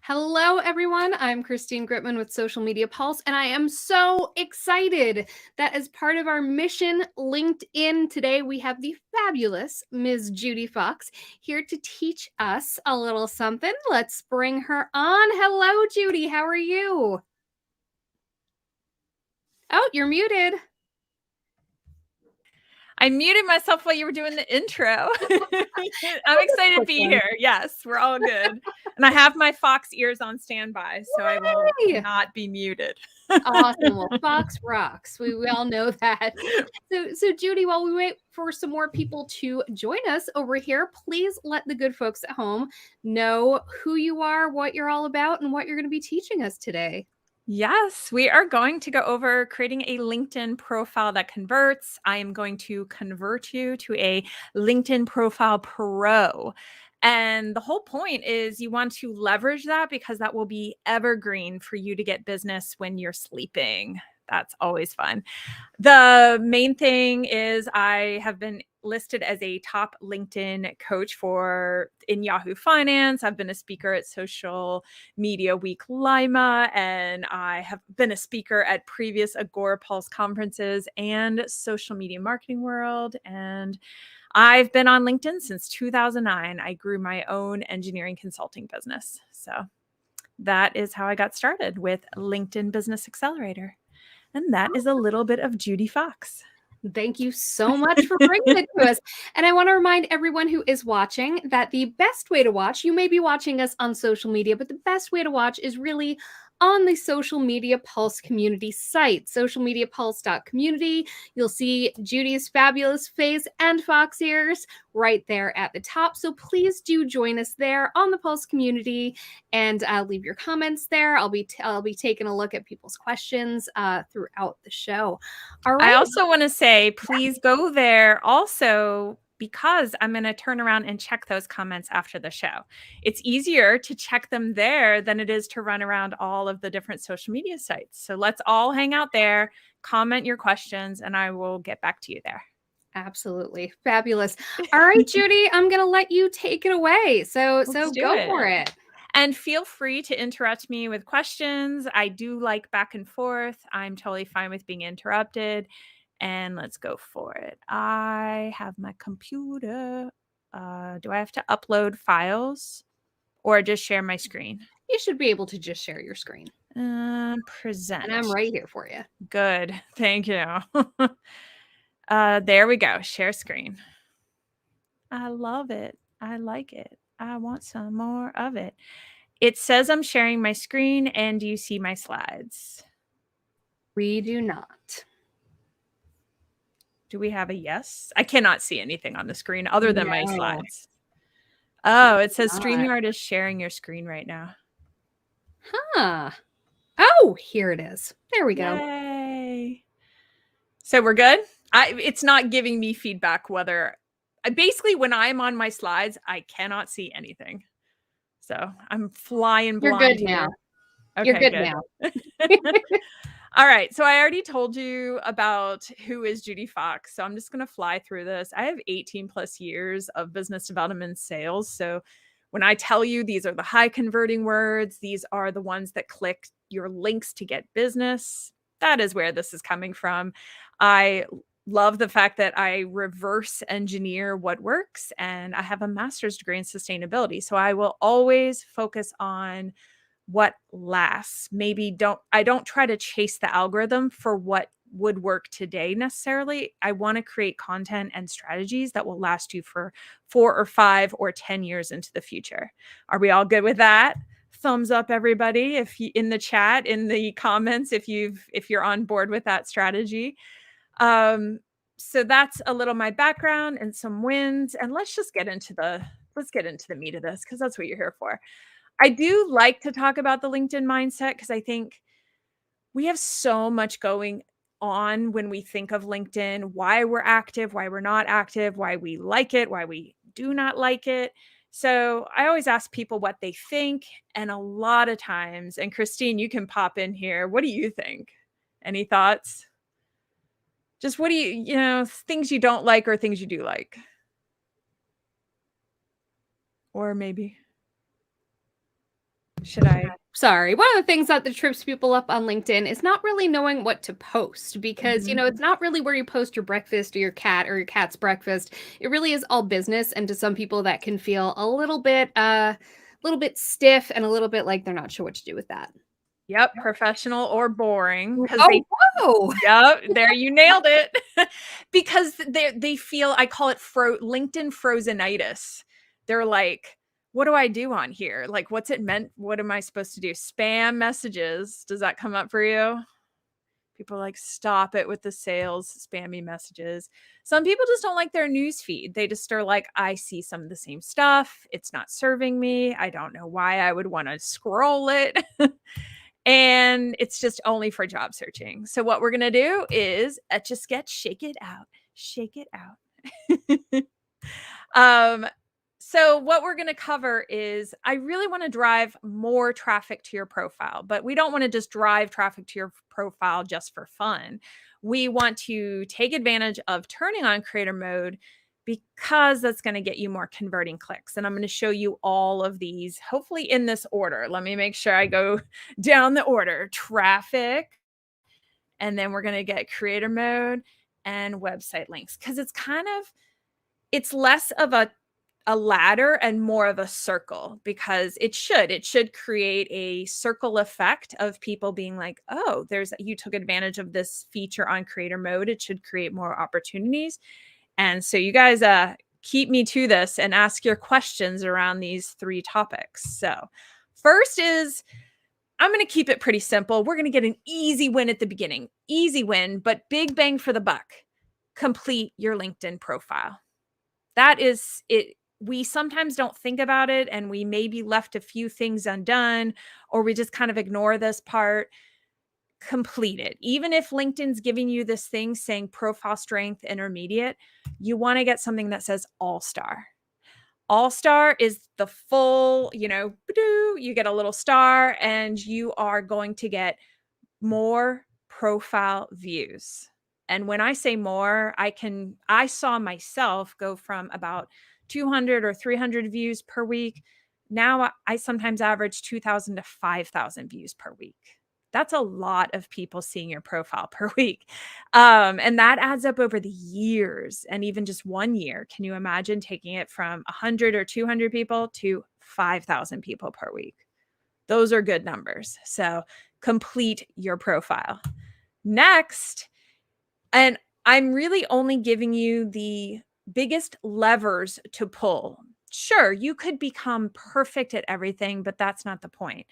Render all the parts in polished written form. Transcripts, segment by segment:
Hello, everyone. I'm Christine Gritman with Social Media Pulse, and I am so excited that as part of our mission LinkedIn today, we have the fabulous Ms. Judi Fox here to teach us a little something. Let's bring her on. Hello, Judi. How are you? Oh, you're muted. I muted myself while you were doing the intro. I'm excited to be here. Yes, we're all good. And I have my Fox ears on standby, so I will not be muted. Awesome. Well, Fox rocks. We all know that. So Judi, while we wait for some more people to join us over here, please let the good folks at home know who you are, what you're all about, and what you're going to be teaching us today. Yes, we are going to go over creating a LinkedIn profile that converts. I am going to convert you to a LinkedIn profile pro. And the whole point is you want to leverage that because that will be evergreen for you to get business when you're sleeping. That's always fun. The main thing is I have been listed as a top LinkedIn coach in Yahoo Finance. I've been a speaker at Social Media Week Lima, and I have been a speaker at previous Agora Pulse conferences and Social Media Marketing World. And I've been on LinkedIn since 2009. I grew my own engineering consulting business. So that is how I got started with LinkedIn Business Accelerator. And that is a little bit of Judi Fox. Thank you so much for bringing it to us. And I want to remind everyone who is watching that the best way to watch, you may be watching us on social media, but the best way to watch is really on the Social Media Pulse community site, socialmediapulse.community. You'll see Judi's fabulous face and fox ears right there at the top. So please do join us there on the Pulse community and leave your comments there. I'll be taking a look at people's questions throughout the show. All right. I also want to say, please go there also, because I'm going to turn around and check those comments after the show. It's easier to check them there than it is to run around all of the different social media sites. So let's all hang out there, comment your questions, and I will get back to you there. Absolutely. Fabulous. All right, Judi, I'm going to let you take it away. So go for it. And feel free to interrupt me with questions. I do like back and forth. I'm totally fine with being interrupted. And let's go for it. I have my computer. Do I have to upload files or just share my screen? You should be able to just share your screen. Present. And I'm right here for you. Good. Thank you. There we go. Share screen. I love it. I like it. I want some more of it. It says I'm sharing my screen, and do you see my slides? We do not. Do we have a yes? I cannot see anything on the screen other than my slides. Oh, it says StreamYard is sharing your screen right now. Huh. Oh, here it is. There we go. Yay. So we're good? It's not giving me feedback whether... Basically, when I'm on my slides, I cannot see anything. So I'm flying blind. You're good now. Okay, you're good now. All right. So I already told you about who is Judi Fox. So I'm just going to fly through this. I have 18 plus years of business development sales. So when I tell you these are the high converting words, these are the ones that click your links to get business. That is where this is coming from. I love the fact that I reverse engineer what works, and I have a master's degree in sustainability. So I will always focus on what lasts. I don't try to chase the algorithm for what would work today necessarily. I want to create content and strategies that will last you for 4 or 5 or 10 years into the future. Are we all good with that? Thumbs up, everybody, if you in the chat, in the comments, if you're on board with that strategy. So that's a little my background and some wins, and let's get into the meat of this, because that's what you're here for. I do like to talk about the LinkedIn mindset because I think we have so much going on when we think of LinkedIn, why we're active, why we're not active, why we like it, why we do not like it. So I always ask people what they think. And a lot of times, and Christine, you can pop in here. What do you think? Any thoughts? Just what do you things you don't like or things you do like? Or maybe... Should I? Sorry. One of the things that trips people up on LinkedIn is not really knowing what to post because, Mhm. it's not really where you post your breakfast or your cat's breakfast. It really is all business, and to some people that can feel a little bit stiff and a little bit like they're not sure what to do with that. Yep, professional or boring because Oh, they whoa. yep, there you nailed it. Because they feel I call it LinkedIn frozenitis. They're like, "What do I do on here? Like, what's it meant? What am I supposed to do? Spam messages." Does that come up for you? People are like, "Stop it with the sales spammy messages." Some people just don't like their news feed. They just are like, "I see some of the same stuff. It's not serving me. I don't know why I would want to scroll it." And it's just only for job searching. So what we're going to do is etch a sketch, shake it out, shake it out. um, so what we're going to cover is I really want to drive more traffic to your profile, but we don't want to just drive traffic to your profile just for fun. We want to take advantage of turning on creator mode because that's going to get you more converting clicks. And I'm going to show you all of these, hopefully in this order. Let me make sure I go down the order. Traffic, and then we're going to get creator mode and website links because it's less of a ladder and more of a circle because it should create a circle effect of people being like, oh, you took advantage of this feature on creator mode. It should create more opportunities. And so you guys keep me to this and ask your questions around these 3 topics. So first is I'm going to keep it pretty simple. We're going to get an easy win at the beginning. Easy win, but big bang for the buck. Complete your LinkedIn profile. That is it. We sometimes don't think about it and we maybe left a few things undone or we just kind of ignore this part. Complete it. Even if LinkedIn's giving you this thing saying profile strength intermediate, you want to get something that says all-star. All-star is the full, you get a little star and you are going to get more profile views. And when I say more, I saw myself go from about 200 or 300 views per week. Now I sometimes average 2,000 to 5,000 views per week. That's a lot of people seeing your profile per week. And that adds up over the years and even just 1 year. Can you imagine taking it from 100 or 200 people to 5,000 people per week? Those are good numbers. So complete your profile. Next, and I'm really only giving you the biggest levers to pull. Sure, you could become perfect at everything, but that's not the point.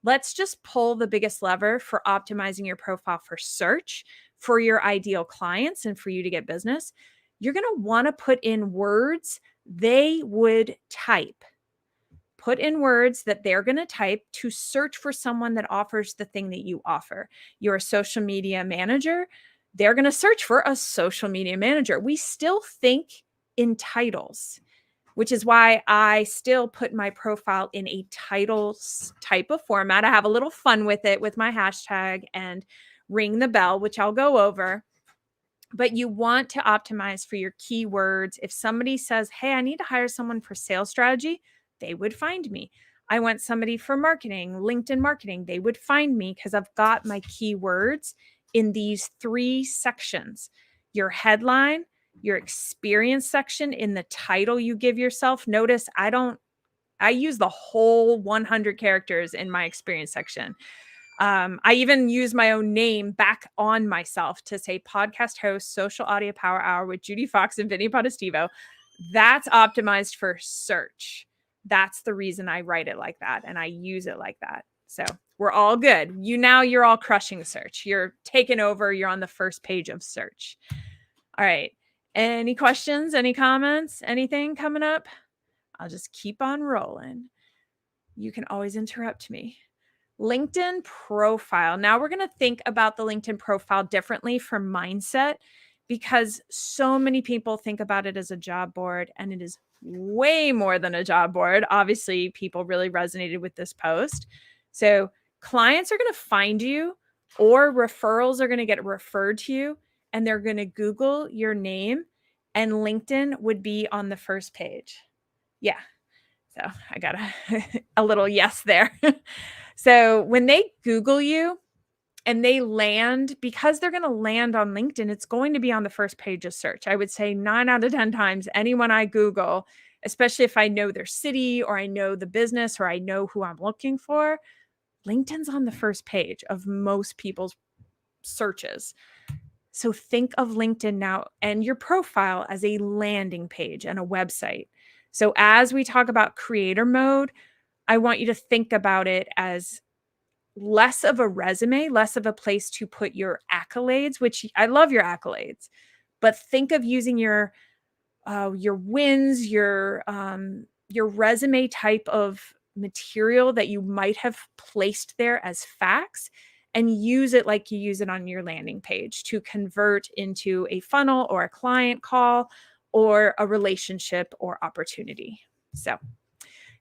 Let's just pull the biggest lever for optimizing your profile for search, for your ideal clients, and for you to get business. You're going to want to put in words they would type. Put in words that they're going to type to search for someone that offers the thing that you offer. You're a social media manager. They're going to search for a social media manager. We still think in titles, which is why I still put my profile in a titles type of format. I have a little fun with it with my hashtag and ring the bell, which I'll go over. But you want to optimize for your keywords. If somebody says, hey, I need to hire someone for sales strategy, they would find me. I want somebody for marketing, LinkedIn marketing, they would find me because I've got my keywords in these 3 sections: your headline, your experience section in the title you give yourself. Notice I use the whole 100 characters in my experience section. I even use my own name back on myself to say podcast host, social audio power hour with Judi Fox and Vinny Potestivo. That's optimized for search. That's the reason I write it like that and I use it like that. So we're all good. You're all crushing search. You're taking over. You're on the first page of search. All right. Any questions? Any comments? Anything coming up? I'll just keep on rolling. You can always interrupt me. LinkedIn profile. Now we're going to think about the LinkedIn profile differently for mindset because so many people think about it as a job board and it is way more than a job board. Obviously, people really resonated with this post. So clients are going to find you or referrals are going to get referred to you and they're going to Google your name and LinkedIn would be on the first page. Yeah. So I got a little yes there. So when they Google you and they land, because they're going to land on LinkedIn, it's going to be on the first page of search. I would say 9 out of 10 times, anyone I Google, especially if I know their city or I know the business or I know who I'm looking for, LinkedIn's on the first page of most people's searches. So think of LinkedIn now and your profile as a landing page and a website. So as we talk about creator mode, I want you to think about it as less of a resume, less of a place to put your accolades, which I love your accolades, but think of using your wins, your resume type of material that you might have placed there as facts, and use it like you use it on your landing page to convert into a funnel or a client call or a relationship or opportunity. So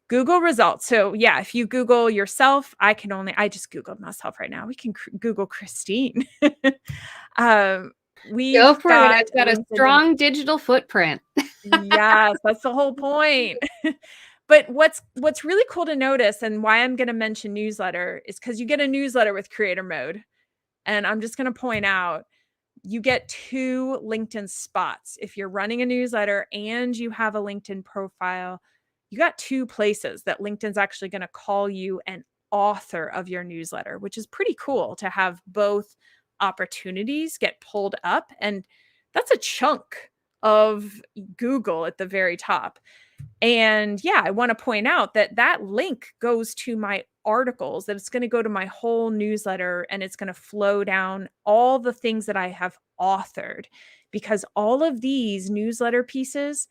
Google results. So yeah, if you Google yourself, I just Googled myself right now. We can Google Christine. um, Go we've for it. got I've got a LinkedIn. strong digital footprint. Yes, that's the whole point. But what's really cool to notice and why I'm going to mention newsletter is because you get a newsletter with creator mode. And I'm just going to point out you get 2 LinkedIn spots. If you're running a newsletter and you have a LinkedIn profile, you got 2 places that LinkedIn's actually going to call you an author of your newsletter, which is pretty cool to have both opportunities get pulled up. And that's a chunk of Google at the very top. And yeah, I want to point out that that link goes to my articles, that it's going to go to my whole newsletter and it's going to flow down all the things that I have authored, because all of these newsletter pieces,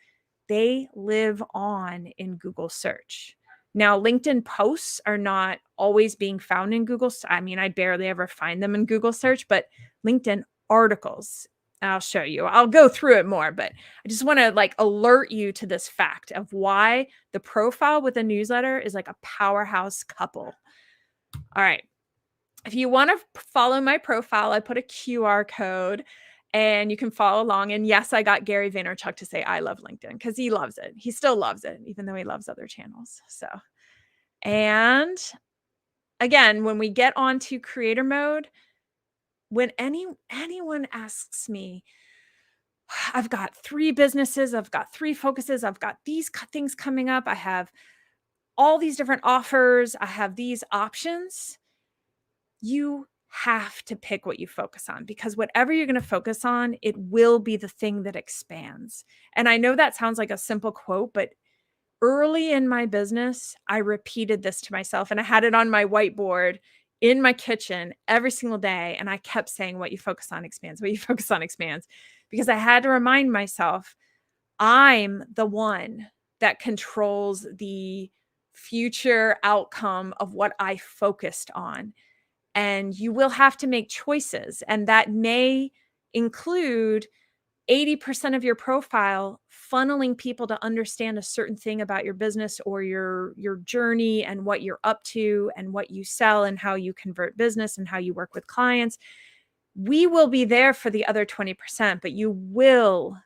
they live on in Google search. Now, LinkedIn posts are not always being found in Google. I mean, I barely ever find them in Google search, but LinkedIn articles, I'll show you. I'll go through it more, but I just want to like alert you to this fact of why the profile with a newsletter is like a powerhouse couple. All right. If you want to follow my profile, I put a QR code and you can follow along. And yes, I got Gary Vaynerchuk to say, I love LinkedIn, because he loves it. He still loves it, even though he loves other channels. So, and again, when we get onto creator mode, when anyone asks me, I've got 3 businesses, I've got 3 focuses, I've got these things coming up, I have all these different offers, I have these options. You have to pick what you focus on, because whatever you're going to focus on, it will be the thing that expands. And I know that sounds like a simple quote, but early in my business, I repeated this to myself and I had it on my whiteboard in my kitchen every single day. And I kept saying, what you focus on expands, what you focus on expands, because I had to remind myself I'm the one that controls the future outcome of what I focused on. And you will have to make choices. And that may include 80% of your profile funneling people to understand a certain thing about your business or your journey and what you're up to and what you sell and how you convert business and how you work with clients. We will be there for the other 20%, but you will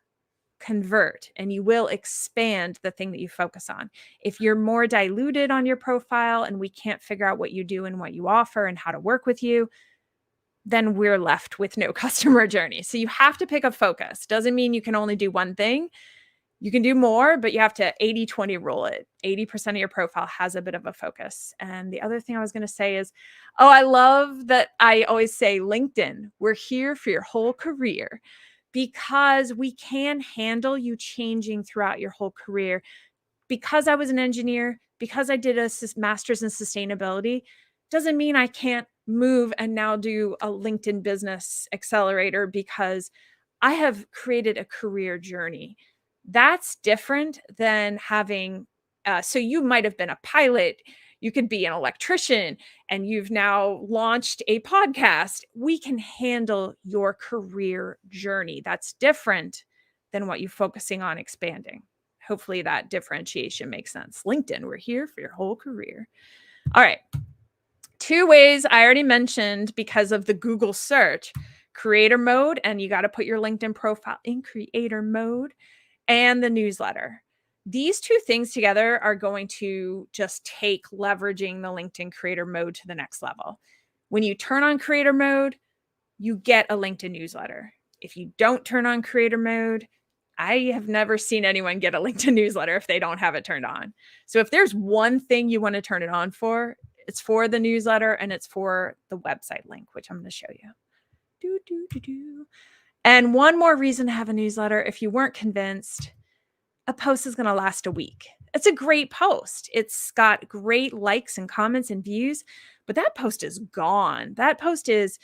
convert and you will expand the thing that you focus on. If you're more diluted on your profile and we can't figure out what you do and what you offer and how to work with you, then we're left with no customer journey. So you have to pick a focus. Doesn't mean you can only do one thing. You can do more, but you have to 80-20 rule it. 80% of your profile has a bit of a focus. And the other thing I was going to say is, oh, I love that I always say LinkedIn, we're here for your whole career, because we can handle you changing throughout your whole career. Because I was an engineer, because I did a master's in sustainability, doesn't mean I can't move and now do a LinkedIn business accelerator, because I have created a career journey. That's different than having, so you might have been a pilot, you could be an electrician, and you've now launched a podcast. We can handle your career journey. That's different than what you're focusing on expanding. Hopefully that differentiation makes sense. LinkedIn, we're here for your whole career. All right. 2 ways I already mentioned because of the Google search: creator mode, and you got to put your LinkedIn profile in creator mode, and the newsletter. These two things together are going to just take leveraging the LinkedIn creator mode to the next level. When you turn on creator mode, you get a LinkedIn newsletter. If you don't turn on creator mode, I have never seen anyone get a LinkedIn newsletter if they don't have it turned on. So if there's one thing you want to turn it on for, it's for the newsletter and it's for the website link, which I'm going to show you. And one more reason to have a newsletter, if you weren't convinced, a post is going to last a week. It's a great post. It's got great likes and comments and views, but that post is gone. That post is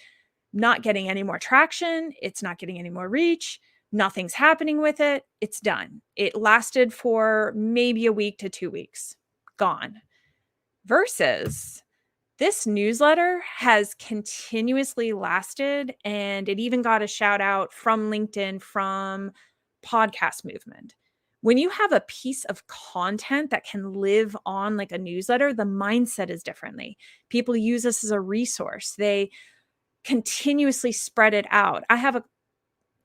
not getting any more traction. It's not getting any more reach. Nothing's happening with it. It's done. It lasted for maybe a week to 2 weeks. Gone. Versus this newsletter has continuously lasted, and it even got a shout out from LinkedIn from Podcast Movement. When you have a piece of content that can live on like a newsletter, the mindset is differently. People use this as a resource. They continuously spread it out. I have a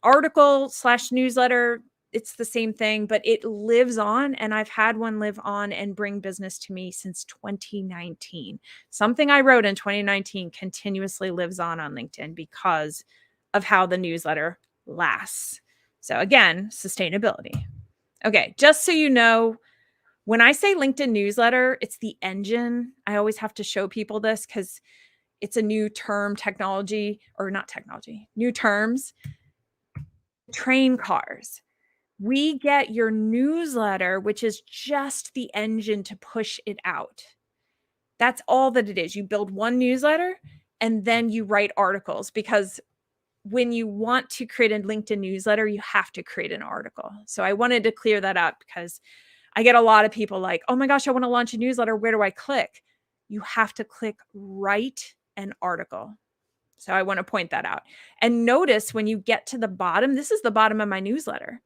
article / newsletter. It's the same thing, but it lives on. And I've had one live on and bring business to me since 2019. Something I wrote in 2019 continuously lives on LinkedIn because of how the newsletter lasts. So again, sustainability. Okay, just so you know, when I say LinkedIn newsletter, it's the engine. I always have to show people this because it's a new term, technology, or not technology, new terms. Train cars. We get your newsletter, which is just the engine to push it out. That's all that it is. You build one newsletter and then you write articles, because when you want to create a LinkedIn newsletter, you have to create an article. So I wanted to clear that up because I get a lot of people like, oh my gosh, I want to launch a newsletter. Where do I click? You have to click write an article. So I want to point that out. And notice when you get to the bottom, this is the bottom of my newsletter.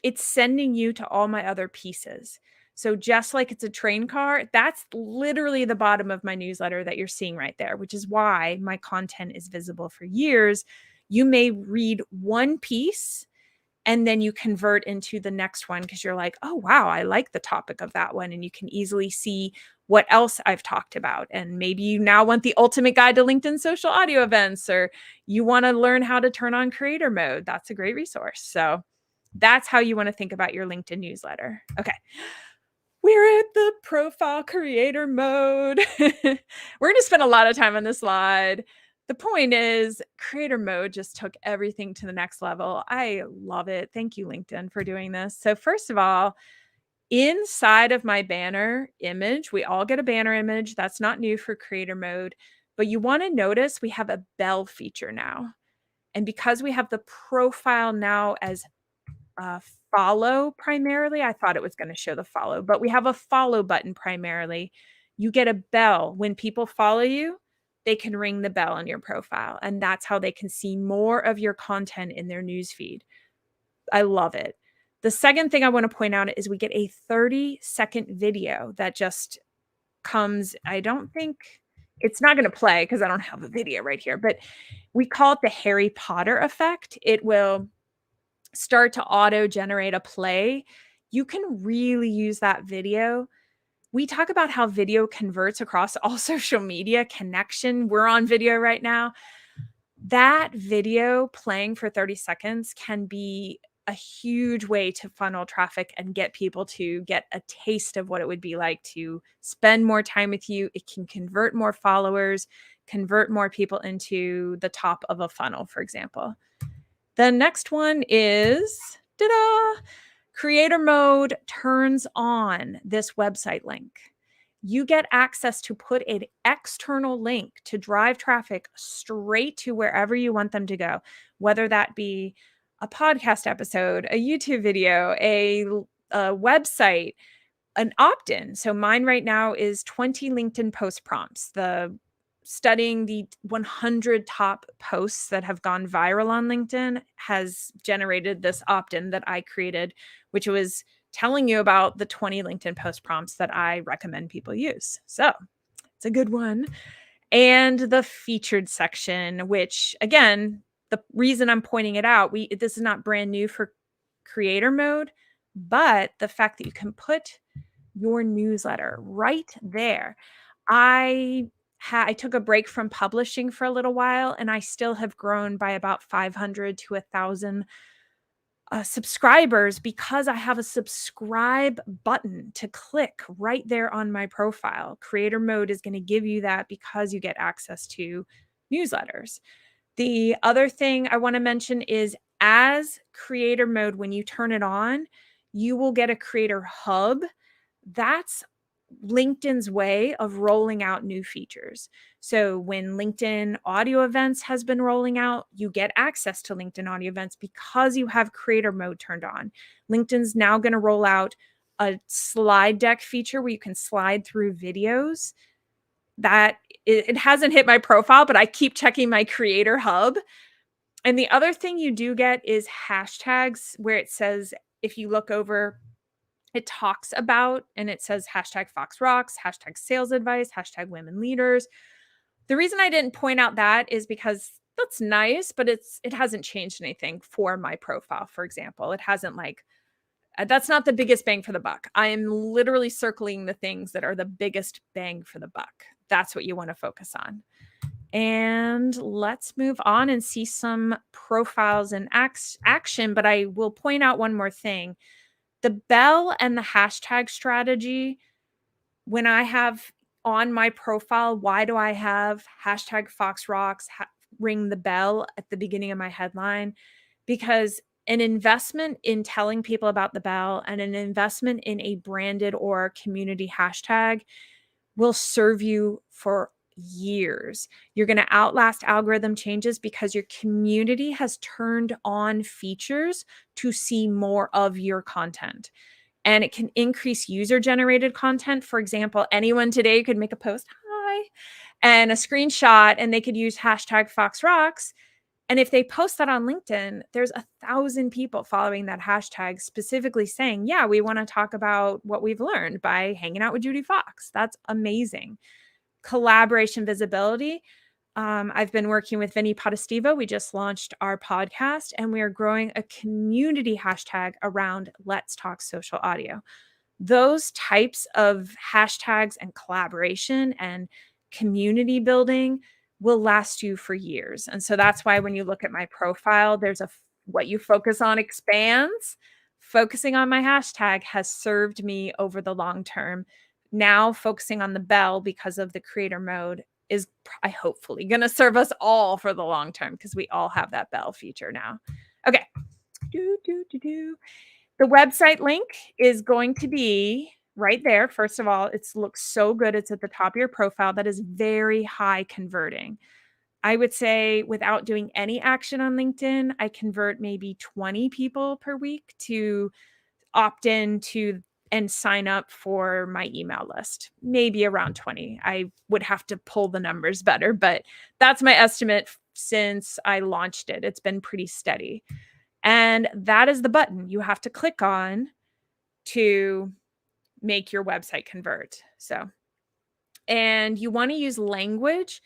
It's sending you to all my other pieces. So just like it's a train car, that's literally the bottom of my newsletter that you're seeing right there, which is why my content is visible for years. You may read one piece and then you convert into the next one because you're like, oh, wow, I like the topic of that one. And you can easily see what else I've talked about. And maybe you now want the ultimate guide to LinkedIn social audio events, or you want to learn how to turn on creator mode. That's a great resource. So that's how you want to think about your LinkedIn newsletter. Okay. We're at the profile creator mode. We're going to spend a lot of time on this slide. The point is, creator mode just took everything to the next level. I love it. Thank you, LinkedIn, for doing this. So first of all, inside of my banner image, we all get a banner image. That's not new for creator mode, but you want to notice we have a bell feature now. And because we have the profile now as follow primarily, I thought it was going to show the follow, but we have a follow button primarily. You get a bell. When people follow you, they can ring the bell on your profile, and that's how they can see more of your content in their newsfeed. I love it. The second thing I want to point out is we get a 30-second video that just comes. I don't think it's not going to play because I don't have a video right here, but we call it the Harry Potter effect. It will start to auto generate a play. You can really use that video. We talk about how video converts across all social media connection. We're on video right now. That video playing for 30 seconds can be a huge way to funnel traffic and get people to get a taste of what it would be like to spend more time with you. It can convert more followers, convert more people into the top of a funnel, for example. The next one is, ta-da, creator mode turns on this website link. You get access to put an external link to drive traffic straight to wherever you want them to go, whether that be a podcast episode, a YouTube video, a website, an opt-in. So mine right now is 20 LinkedIn post prompts. Studying the 100 top posts that have gone viral on LinkedIn has generated this opt-in that I created, which was telling you about the 20 LinkedIn post prompts that I recommend people use. So it's a good one. And the featured section, which again, the reason I'm pointing it out, this is not brand new for creator mode, But the fact that you can put your newsletter right there. I took a break from publishing for a little while, and I still have grown by about 500 to 1,000 subscribers because I have a subscribe button to click right there on my profile. Creator mode is going to give you that because you get access to newsletters. The other thing I want to mention is, as creator mode, when you turn it on, you will get a creator hub. That's LinkedIn's way of rolling out new features. So when LinkedIn audio events has been rolling out, you get access to LinkedIn audio events because you have creator mode turned on. LinkedIn's now going to roll out a slide deck feature where you can slide through videos. That it hasn't hit my profile, but I keep checking my creator hub. And the other thing you do get is hashtags, where it says, if you look over, it talks about, and it says hashtag Fox Rocks, hashtag sales advice, hashtag women leaders. The reason I didn't point out that is because that's nice, but it hasn't changed anything for my profile. For example, it hasn't that's not the biggest bang for the buck. I am literally circling the things that are the biggest bang for the buck. That's what you want to focus on. And let's move on and see some profiles in action. But I will point out one more thing. The bell and the hashtag strategy, when I have on my profile, why do I have hashtag Fox Rocks, ring the bell at the beginning of my headline? Because an investment in telling people about the bell and an investment in a branded or community hashtag will serve you for years. You're going to outlast algorithm changes because your community has turned on features to see more of your content. And it can increase user generated content. For example, anyone today could make a post, hi, and a screenshot, and they could use hashtag Fox Rocks. And if they post that on LinkedIn, there's 1,000 people following that hashtag specifically saying, yeah, we want to talk about what we've learned by hanging out with Judi Fox. That's amazing. Collaboration visibility. I've been working with Vinny Potestivo. We just launched our podcast, and we are growing a community hashtag around Let's Talk Social Audio. Those types of hashtags and collaboration and community building will last you for years. And so that's why when you look at my profile, there's what you focus on expands. Focusing on my hashtag has served me over the long term. Now focusing on the bell because of the creator mode is hopefully going to serve us all for the long term, because we all have that bell feature now. Okay. The website link is going to be right there. First of all, it looks so good. It's at the top of your profile. That is very high converting. I would say without doing any action on LinkedIn, I convert maybe 20 people per week to opt in to and sign up for my email list. Maybe around 20. I would have to pull the numbers better, but that's my estimate since I launched it. It's been pretty steady. And that is the button you have to click on to make your website convert. So, and you want to use language.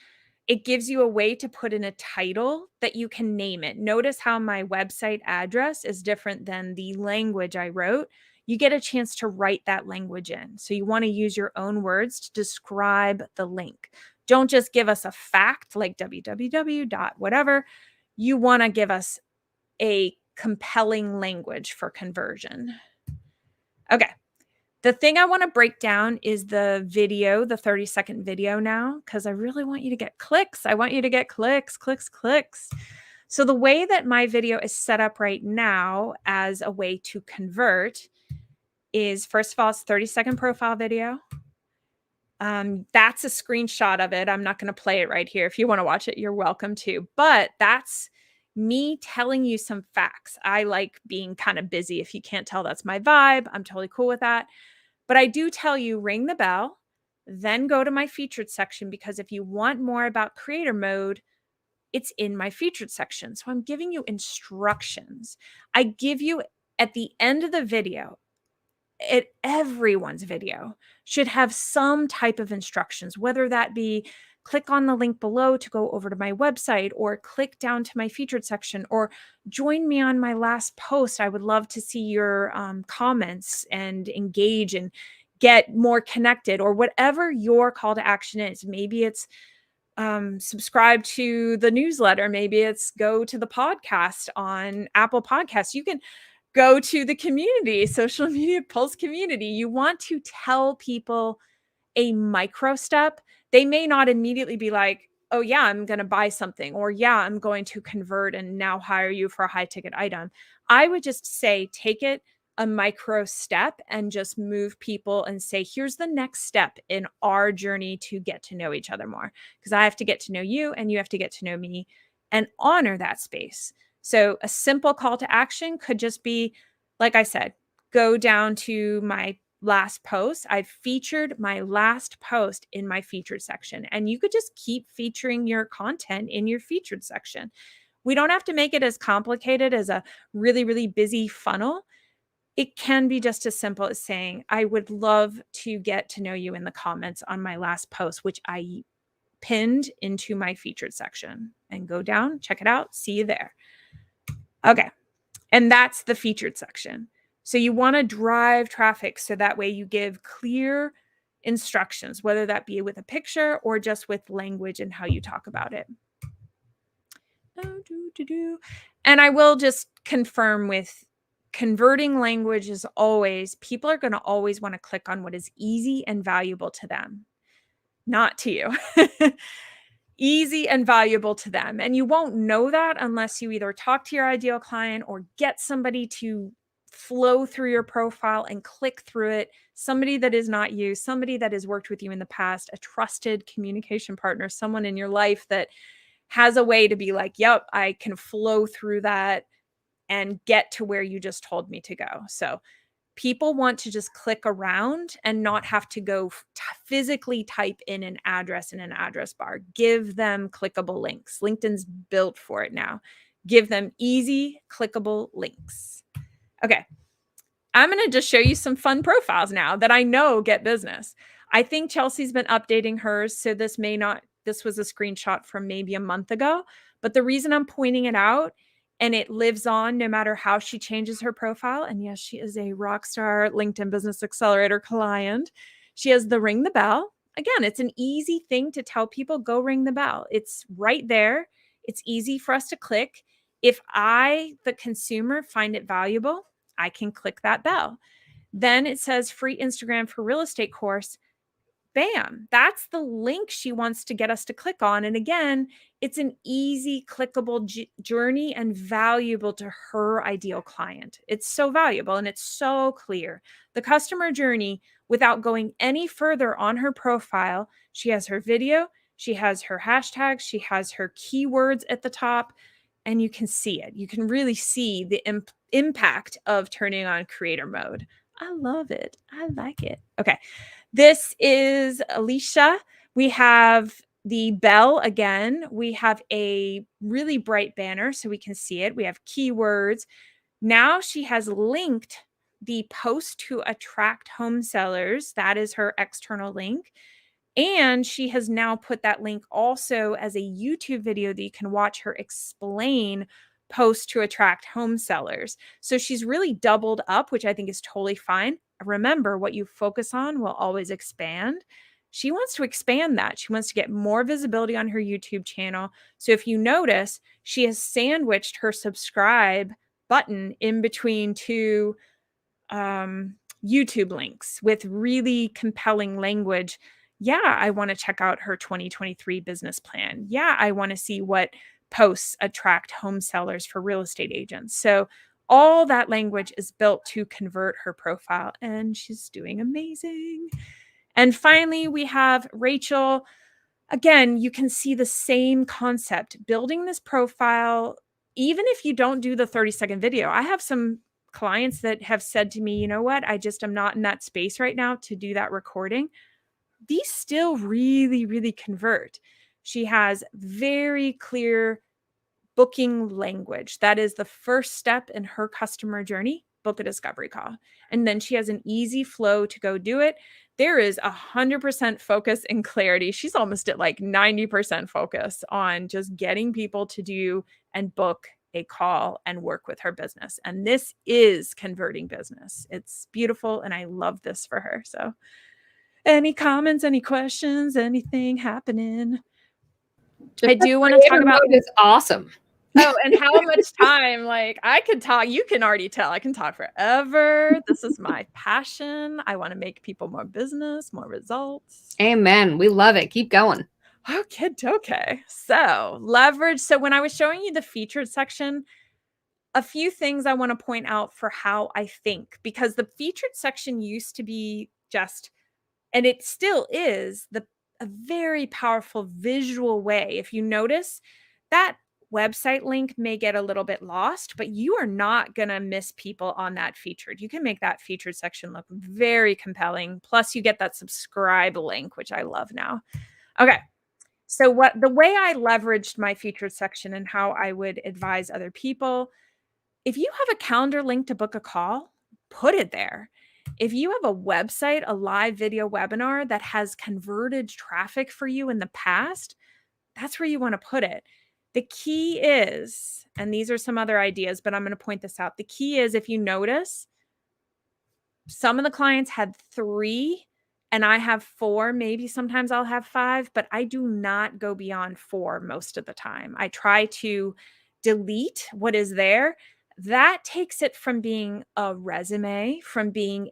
It gives you a way to put in a title that you can name it. Notice how my website address is different than the language I wrote. You get a chance to write that language in. So you want to use your own words to describe the link. Don't just give us a fact like www dot whatever. You want to give us a compelling language for conversion. Okay. The thing I want to break down is the video, the 30-second video now, because I really want you to get clicks. I want you to get clicks, clicks, clicks. So the way that my video is set up right now as a way to convert is, first of all, it's 30-second profile video. That's a screenshot of it. I'm not going to play it right here. If you want to watch it, you're welcome to. But that's me telling you some facts. I like being kind of busy. If you can't tell, that's my vibe. I'm totally cool with that. But I do tell you, ring the bell, then go to my featured section, because if you want more about creator mode, it's in my featured section. So I'm giving you instructions. I give you at the end of the video, everyone's video should have some type of instructions, whether that be click on the link below to go over to my website, or click down to my featured section, or join me on my last post. I would love to see your comments and engage and get more connected, or whatever your call to action is. Maybe it's subscribe to the newsletter. Maybe it's go to the podcast on Apple Podcasts. You can go to the community, social media pulse community. You want to tell people a micro step. They may not immediately be like, oh yeah, I'm going to buy something, or yeah, I'm going to convert and now hire you for a high ticket item. I would just say, take it a micro step and just move people and say, here's the next step in our journey to get to know each other more. Because I have to get to know you and you have to get to know me, and honor that space. So a simple call to action could just be, like I said, go down to my last post. I've featured my last post in my featured section, and you could just keep featuring your content in your featured section. We don't have to make it as complicated as a really, really busy funnel. It can be just as simple as saying, I would love to get to know you in the comments on my last post, which I pinned into my featured section. And go down, check it out, see you there. Okay. And that's the featured section. So you want to drive traffic so that way you give clear instructions, whether that be with a picture or just with language and how you talk about it. And I will just confirm, with converting language is always, people are going to always want to click on what is easy and valuable to them, not to you. Easy and valuable to them. And you won't know that unless you either talk to your ideal client or get somebody to flow through your profile and click through it. Somebody that is not you, somebody that has worked with you in the past, a trusted communication partner, someone in your life that has a way to be like, yep, I can flow through that and get to where you just told me to go. So people want to just click around and not have to go physically type in an address in an address bar. Give them clickable links. LinkedIn's built for it now. Give them easy, clickable links. Okay. I'm going to just show you some fun profiles now that I know get business. I think Chelsea's been updating hers, so this was a screenshot from maybe a month ago, but the reason I'm pointing it out, and it lives on no matter how she changes her profile. And yes, she is a rockstar LinkedIn Business Accelerator client. She has the ring the bell. Again, it's an easy thing to tell people, go ring the bell. It's right there. It's easy for us to click. If I, the consumer, find it valuable, I can click that bell. Then it says free Instagram for real estate course. Bam, that's the link she wants to get us to click on. And again, it's an easy, clickable journey and valuable to her ideal client. It's so valuable and it's so clear. The customer journey, without going any further on her profile, she has her video, she has her hashtags, she has her keywords at the top, and you can see it. You can really see the impact of turning on creator mode. I love it. I like it. Okay. This is Alicia. We have the bell again. We have a really bright banner so we can see it. We have keywords. Now she has linked the post to attract home sellers. That is her external link. And she has now put that link also as a YouTube video that you can watch her explain post to attract home sellers. So she's really doubled up, which I think is totally fine. Remember, what you focus on will always expand. She wants to expand that. She wants to get more visibility on her YouTube channel. So if you notice, she has sandwiched her subscribe button in between two YouTube links with really compelling language. Yeah, I want to check out her 2023 business plan. Yeah, I want to see what posts attract home sellers for real estate agents. So all that language is built to convert her profile, and she's doing amazing. And finally, we have Rachel. Again, you can see the same concept, building this profile, even if you don't do the 30-second video. I have some clients that have said to me, you know what, I just am not in that space right now to do that recording. These still really, really convert. She has very clear booking language. That is the first step in her customer journey. book a discovery call. And then she has an easy flow to go do it. There is 100% focus and clarity. She's almost at like 90% focus on just getting people to do and book a call and work with her business. And this is converting business. It's beautiful. And I love this for her. So, any comments, any questions, anything happening? The I do want to talk creator about. mode is awesome. Oh, and how much time, like, I could talk, you can already tell, I can talk forever. This is my passion. I want to make people more business, more results. Amen. We love it. Keep going. Okay. So, leverage. So, when I was showing you the featured section, a few things I want to point out for how I think, because the featured section used to be just, and it still is, a very powerful visual way. If you notice, that website link may get a little bit lost, but you are not going to miss people on that featured. You can make that featured section look very compelling. Plus, you get that subscribe link, which I love now. Okay. So the way I leveraged my featured section and how I would advise other people, if you have a calendar link to book a call, put it there. If you have a website, a live video webinar that has converted traffic for you in the past, that's where you want to put it. The key is, and these are some other ideas, but I'm going to point this out. The key is, if you notice, some of the clients had 3 and I have 4. Maybe sometimes I'll have 5, but I do not go beyond 4 most of the time. I try to delete what is there. That takes it from being a resume, from being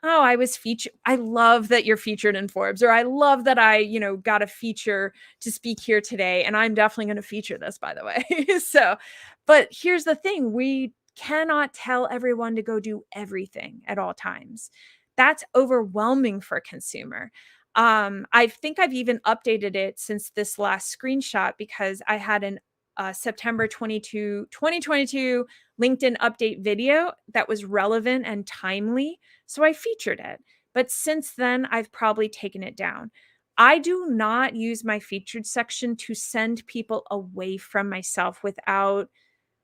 oh, I was featured. I love that you're featured in Forbes, or I love that I, got a feature to speak here today. And I'm definitely going to feature this, by the way. But here's the thing. We cannot tell everyone to go do everything at all times. That's overwhelming for a consumer. I think I've even updated it since this last screenshot, because I had an September 2022 LinkedIn update video that was relevant and timely. So I featured it. But since then, I've probably taken it down. I do not use my featured section to send people away from myself without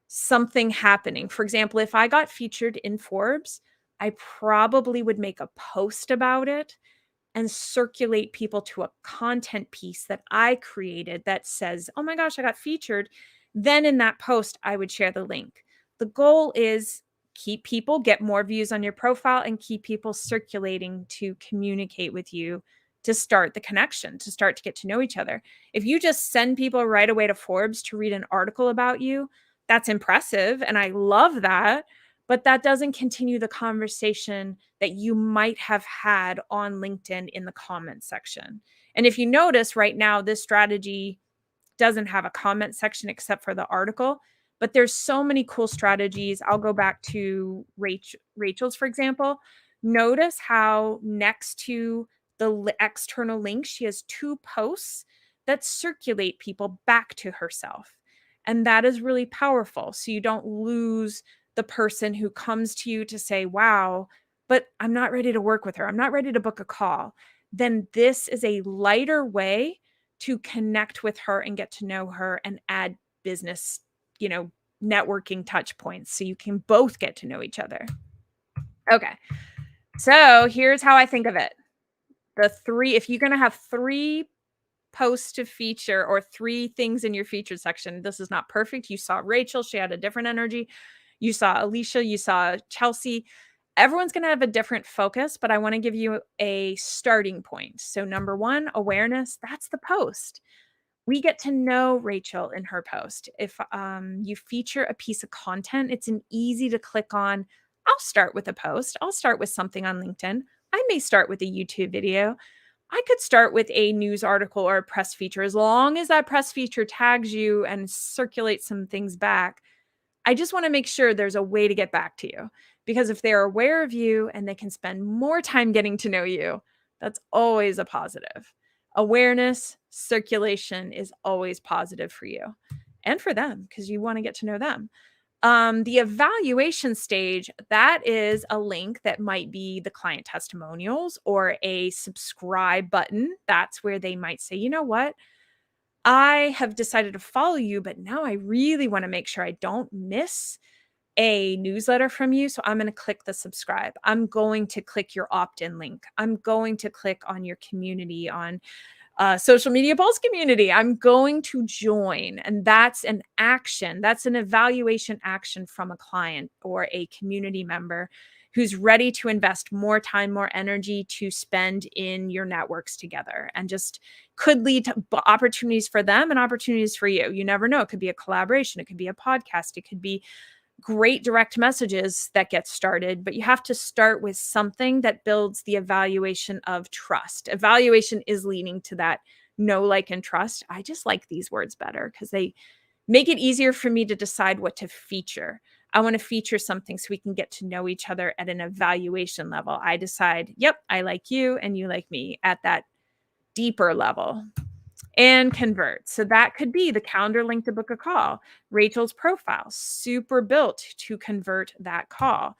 something happening. For example, if I got featured in Forbes, I probably would make a post about it and circulate people to a content piece that I created that says, oh my gosh, I got featured. Then in that post, I would share the link. The goal is keep people, get more views on your profile, and keep people circulating to communicate with you, to start the connection, to start to get to know each other. If you just send people right away to Forbes to read an article about you, that's impressive. And I love that. But that doesn't continue the conversation that you might have had on LinkedIn in the comment section. And if you notice right now, this strategy doesn't have a comment section except for the article, but there's so many cool strategies. I'll go back to Rachel's, for example. Notice how next to the external link, she has 2 posts that circulate people back to herself. And that is really powerful. So you don't lose the person who comes to you to say, wow, but I'm not ready to work with her. I'm not ready to book a call. Then this is a lighter way to connect with her and get to know her and add business, networking touch points so you can both get to know each other. Okay. So here's how I think of it. If you're going to have 3 posts to feature or 3 things in your featured section, this is not perfect. You saw Rachel, she had a different energy. You saw Alicia, you saw Chelsea. Everyone's going to have a different focus, but I want to give you a starting point. So number 1, awareness, that's the post. We get to know Rachel in her post. If you feature a piece of content, it's an easy to click on. I'll start with a post. I'll start with something on LinkedIn. I may start with a YouTube video. I could start with a news article or a press feature. As long as that press feature tags you and circulates some things back, I just want to make sure there's a way to get back to you, because if they're aware of you and they can spend more time getting to know you, that's always a positive. Awareness, circulation is always positive for you and for them, because you want to get to know them. The evaluation stage, that is a link that might be the client testimonials or a subscribe button. That's where they might say, you know what? I have decided to follow you, but now I really want to make sure I don't miss a newsletter from you. So I'm going to click the subscribe. I'm going to click your opt-in link. I'm going to click on your community on Social Media Pulse community. I'm going to join. And that's an action. That's an evaluation action from a client or a community member who's ready to invest more time, more energy to spend in your networks together, and just could lead to opportunities for them and opportunities for you. You never know. It could be a collaboration. It could be a podcast. It could be great direct messages that get started, but you have to start with something that builds the evaluation of trust. Evaluation is leading to that know, like, and trust. I just like these words better because they make it easier for me to decide what to feature. I want to feature something so we can get to know each other at an evaluation level. I decide, yep, I like you and you like me at that deeper level. And convert. So that could be the calendar link to book a call, Rachel's profile, super built to convert that call,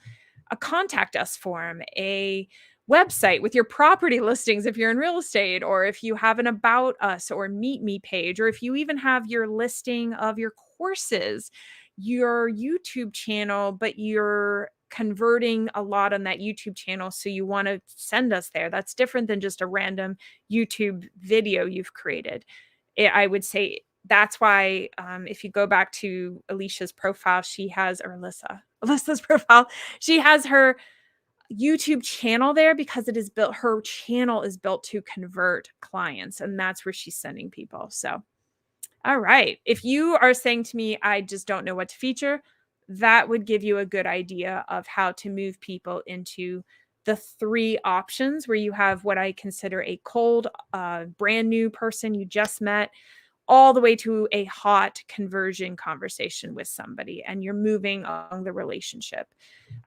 a contact us form, a website with your property listings if you're in real estate, or if you have an about us or meet me page, or if you even have your listing of your courses, your YouTube channel, but you're converting a lot on that YouTube channel. So you want to send us there. That's different than just a random YouTube video you've created. I would say that's why if you go back to Alicia's profile, she has, or Alyssa's profile, she has her YouTube channel there because it is built, her channel is built to convert clients, and that's where she's sending people. So, all right. If you are saying to me, I just don't know what to feature, that would give you a good idea of how to move people into the 3 options where you have what I consider a cold, brand new person you just met, all the way to a hot conversion conversation with somebody, and you're moving along the relationship.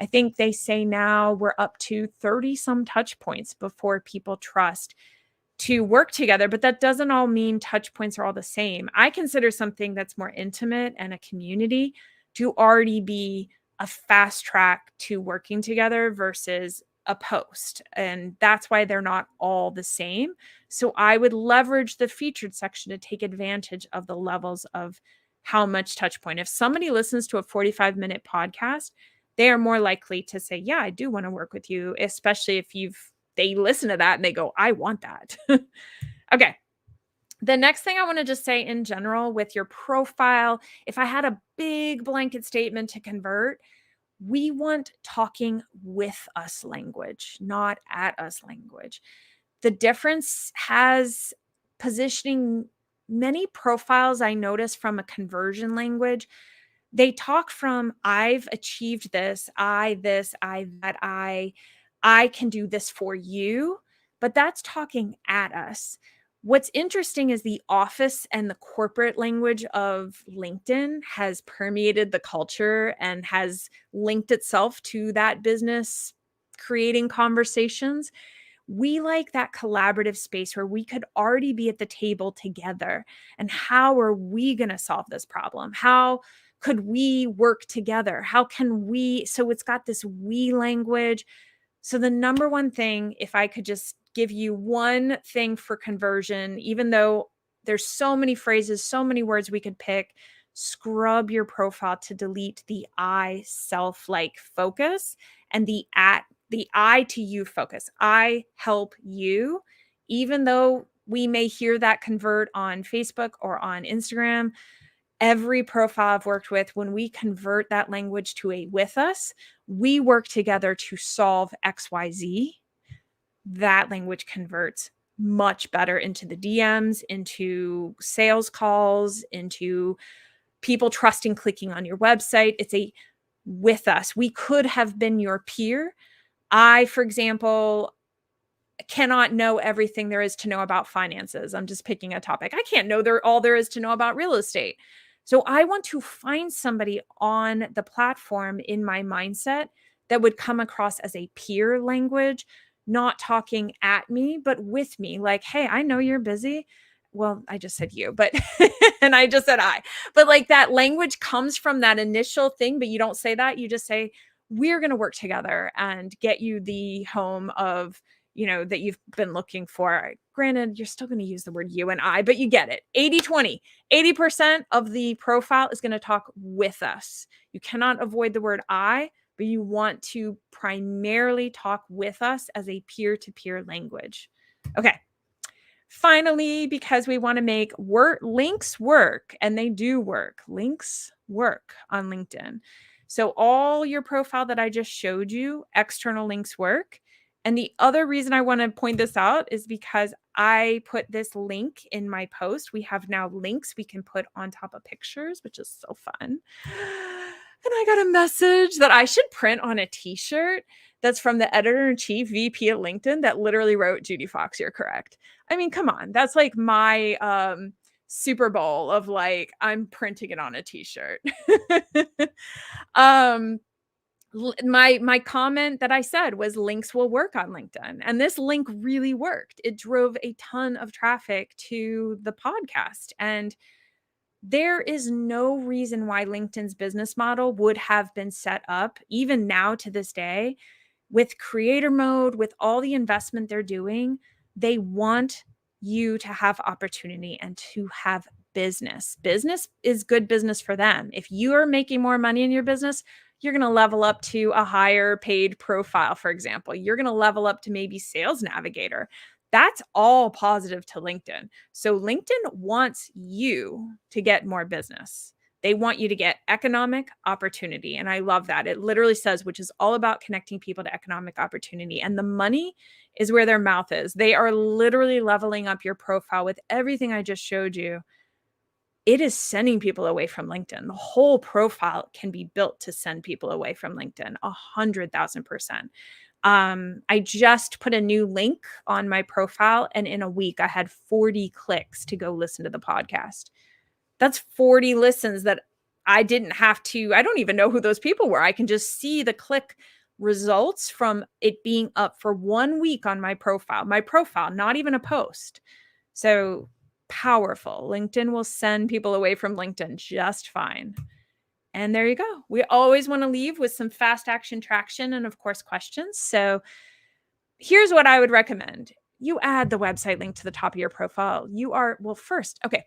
I think they say now we're up to 30 some touch points before people trust to work together, but that doesn't all mean touch points are all the same. I consider something that's more intimate and a community to already be a fast track to working together versus a post. And that's why they're not all the same. So I would leverage the featured section to take advantage of the levels of how much touch point. If somebody listens to a 45-minute podcast, they are more likely to say, yeah, I do want to work with you, especially if they listen to that and they go, I want that. Okay. The next thing I want to just say in general with your profile, if I had a big blanket statement to convert, we want talking with us language, not at us language. The difference has positioning. Many profiles I notice from a conversion language, they talk from I've achieved this, I that, I can do this for you, but that's talking at us. What's interesting is the office and the corporate language of LinkedIn has permeated the culture and has linked itself to that business creating conversations. We like that collaborative space where we could already be at the table together. And how are we going to solve this problem? How could we work together? How can we? So it's got this we language. So the number one thing, if I could just give you one thing for conversion, even though there's so many phrases, so many words we could pick, scrub your profile to delete the I self like focus and the I to you focus. I help you. Even though we may hear that convert on Facebook or on Instagram, every profile I've worked with, when we convert that language to a with us, we work together to solve XYZ. That language converts much better into the DMs, into sales calls, into people trusting clicking on your website. It's a with us. We could have been your peer. I, for example, cannot know everything there is to know about finances. I'm just picking a topic. I can't know all there is to know about real estate. So I want to find somebody on the platform in my mindset that would come across as a peer language, not talking at me, but with me. Like, hey, I know you're busy. Well, I just said you, but, and I just said I, but like that language comes from that initial thing, but you don't say that. You just say, we're going to work together and get you the home of that you've been looking for. Granted, you're still going to use the word you and I, but you get it. 80-20. 80% of the profile is going to talk with us. You cannot avoid the word I, but you want to primarily talk with us as a peer-to-peer language. Okay. Finally, because we want to make links work, and they do work. Links work on LinkedIn. So all your profile that I just showed you, external links work. And the other reason I want to point this out is because I put this link in my post. We have now links we can put on top of pictures, which is so fun. And I got a message that I should print on a t-shirt that's from the editor-in-chief VP at LinkedIn that literally wrote, Judi Fox, you're correct. I mean, come on. That's like my Super Bowl of like, I'm printing it on a t-shirt. My comment that I said was links will work on LinkedIn. And this link really worked. It drove a ton of traffic to the podcast. And there is no reason why LinkedIn's business model would have been set up, even now to this day, with creator mode, with all the investment they're doing. They want you to have opportunity and to have business. Business is good business for them. If you are making more money in your business, you're going to level up to a higher paid profile, for example. You're going to level up to maybe sales navigator. That's all positive to LinkedIn. So LinkedIn wants you to get more business. They want you to get economic opportunity. And I love that. It literally says, which is all about connecting people to economic opportunity. And the money is where their mouth is. They are literally leveling up your profile with everything I just showed you. It is sending people away from LinkedIn. The whole profile can be built to send people away from LinkedIn 100,000%. I just put a new link on my profile, and in a week I had 40 clicks to go listen to the podcast. That's 40 listens that I didn't have to, I don't even know who those people were. I can just see the click results from it being up for 1 week on my profile, not even a post. So powerful. LinkedIn will send people away from LinkedIn just fine. And there you go. We always want to leave with some fast action traction and, of course, questions. So here's what I would recommend. You add the website link to the top of your profile. First, okay.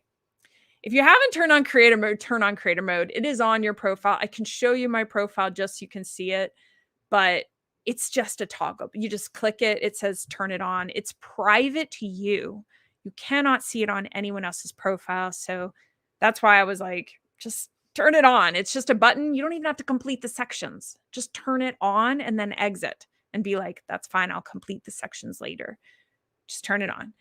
If you haven't turned on creator mode, turn on creator mode. It is on your profile. I can show you my profile just so you can see it, but it's just a toggle. You just click it. It says turn it on. It's private to you. You cannot see it on anyone else's profile. So that's why I was like, just turn it on. It's just a button. You don't even have to complete the sections. Just turn it on and then exit and be like, that's fine. I'll complete the sections later. Just turn it on.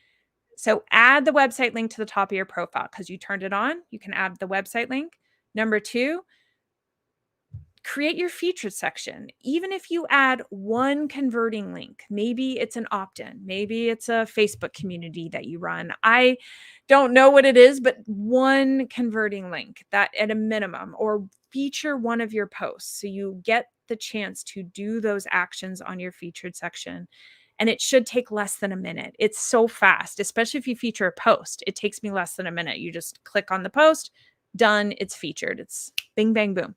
So add the website link to the top of your profile because you turned it on. You can add the website link. Number 2, create your featured section. Even if you add one converting link, maybe it's an opt-in, maybe it's a Facebook community that you run. I don't know what it is, but one converting link that at a minimum, or feature one of your posts. So you get the chance to do those actions on your featured section. And it should take less than a minute. It's so fast, especially if you feature a post. It takes me less than a minute. You just click on the post, done, it's featured. It's bing, bang, boom.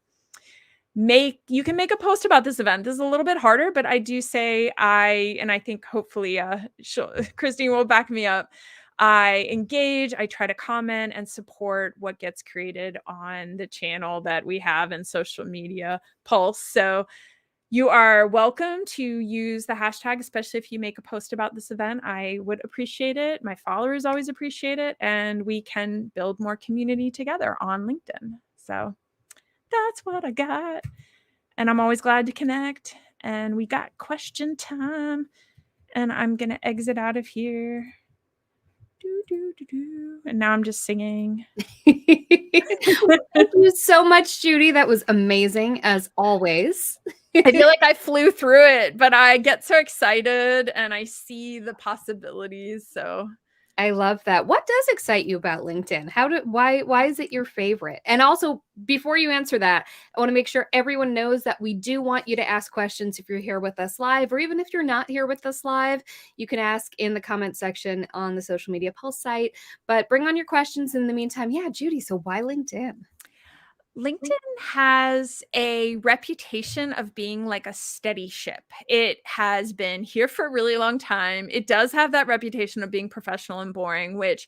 You can make a post about this event. This is a little bit harder, but I do say and I think hopefully Christine will back me up. I engage, I try to comment and support what gets created on the channel that we have in social media Pulse. So you are welcome to use the hashtag, especially if you make a post about this event. I would appreciate it. My followers always appreciate it. And we can build more community together on LinkedIn. So that's what I got. And I'm always glad to connect. And we got question time. And I'm going to exit out of here. And now I'm just singing. Thank you so much, Judi. That was amazing, as always. I feel like I flew through it, but I get so excited and I see the possibilities. So I love that. What does excite you about LinkedIn? Why is it your favorite? And also, before you answer that, I want to make sure everyone knows that we do want you to ask questions if you're here with us live, or even if you're not here with us live, you can ask in the comment section on the Social Media Pulse site. But bring on your questions in the meantime. Yeah, Judi, so why LinkedIn? LinkedIn has a reputation of being like a steady ship. It has been here for a really long time. It does have that reputation of being professional and boring, which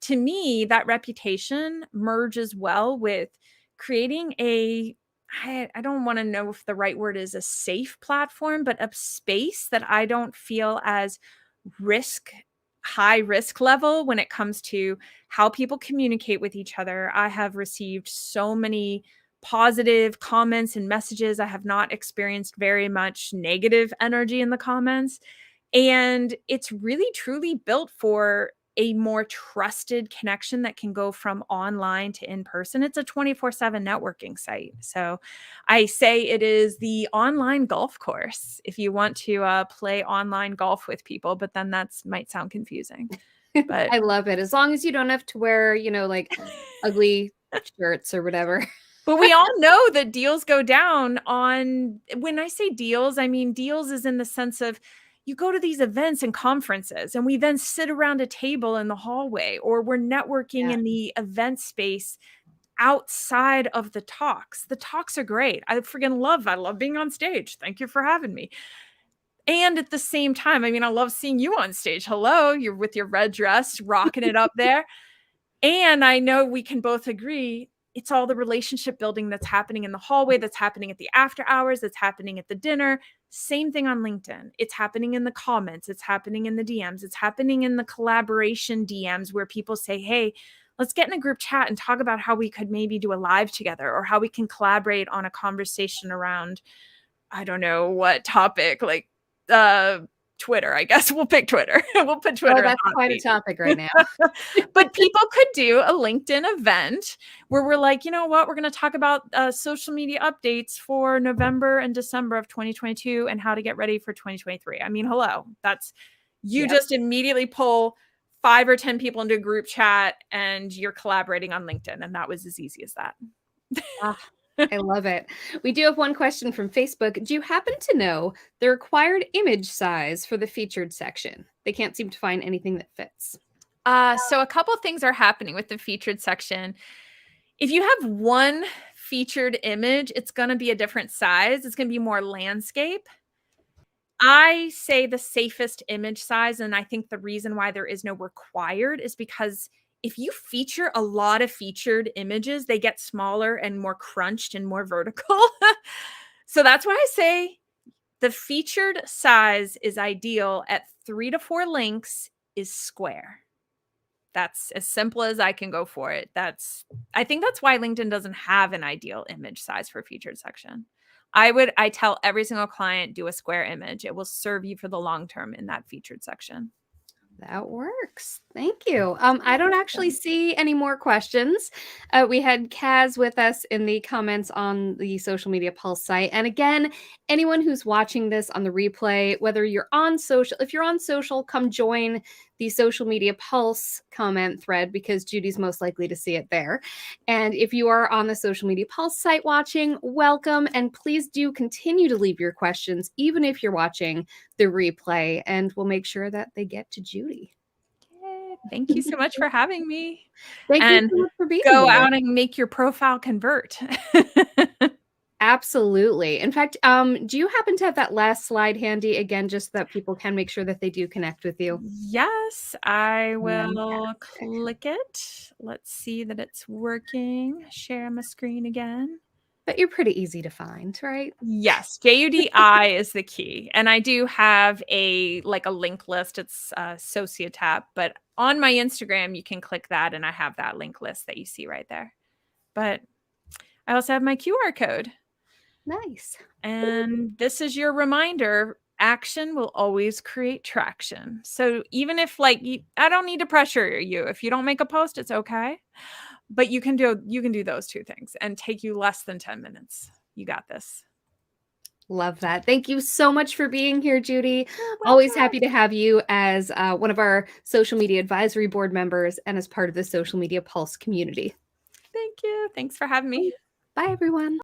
to me, that reputation merges well with creating I don't want to know if the right word is a safe platform, but a space that I don't feel as risk high risk level when it comes to how people communicate with each other. I have received so many positive comments and messages. I have not experienced very much negative energy in the comments. And it's really truly built for a more trusted connection that can go from online to in person. It's a 24/7 networking site. So I say it is the online golf course if you want to play online golf with people, but then that's might sound confusing. But I love it. As long as you don't have to wear, like ugly shirts or whatever. But we all know that deals go down on when I say deals, I mean deals is in the sense of you go to these events and conferences and we then sit around a table in the hallway or we're networking Yeah. in the event space outside of the talks. The talks are great. I love being on stage. Thank you for having me. And at the same time, I mean, I love seeing you on stage. Hello, you're with your red dress, rocking it up there. And I know we can both agree it's all the relationship building that's happening in the hallway, that's happening at the after hours, that's happening at the dinner. Same thing on LinkedIn. It's happening in the comments, it's happening in the DMs, it's happening in the collaboration DMs where people say, hey, let's get in a group chat and talk about how we could maybe do a live together or how we can collaborate on a conversation around, I don't know what topic, like uh, Twitter, I guess. We'll pick Twitter. We'll put Oh, Twitter in that's the hot quite a seat. topic right now. But people could do a LinkedIn event where we're like, you know what, we're going to talk about social media updates for November and December of 2022 and how to get ready for 2023. I mean, hello, that's you Yep. just immediately pull 5 or 10 people into a group chat and you're collaborating on LinkedIn. And that was as easy as that. Ah, I love it. We do have one question from Facebook. Do you happen to know the required image size for the featured section? They can't seem to find anything that fits. So a couple things are happening with the featured section. If you have one featured image, it's going to be a different size. It's going to be more landscape. I say the safest image size, and I think the reason why there is no required is because if you feature a lot of featured images, they get smaller and more crunched and more vertical. So that's why I say the featured size is ideal at 3 to 4 links is square. That's as simple as I can go for it. I think that's why LinkedIn doesn't have an ideal image size for featured section. I tell every single client, do a square image. It will serve you for the long term in that featured section. That works. Thank you. I don't actually see any more questions. We had Kaz with us in the comments on the Social Media Pulse site. And again, anyone who's watching this on the replay, whether you're on social, if you're on social, come join the Social Media Pulse comment thread because Judy's most likely to see it there. And if you are on the Social Media Pulse site watching, welcome. And please do continue to leave your questions, even if you're watching the replay, and we'll make sure that they get to Judi. Yay. Thank you so much for having me. Thank you And so much for being go here. out and make your profile convert. Absolutely. In fact, do you happen to have that last slide handy again, just so that people can make sure that they do connect with you? Yes, I will Fantastic. click it. Let's see that it's working. Share my screen again. But you're pretty easy to find, right? Yes, JUDI is the key. And I do have a link list. It's Sociotap, but on my Instagram you can click that and I have that link list that you see right there. But I also have my QR code. Nice. And this is your reminder, action will always create traction. So even if I don't need to pressure you. If you don't make a post, it's okay. But you can do those two things and take you less than 10 minutes. You got this. Love that. Thank you so much for being here, Judi. You're Always welcome. happy to have you as one of our social media advisory board members and as part of the Social Media Pulse community. Thank you. Thanks for having me. Bye, everyone.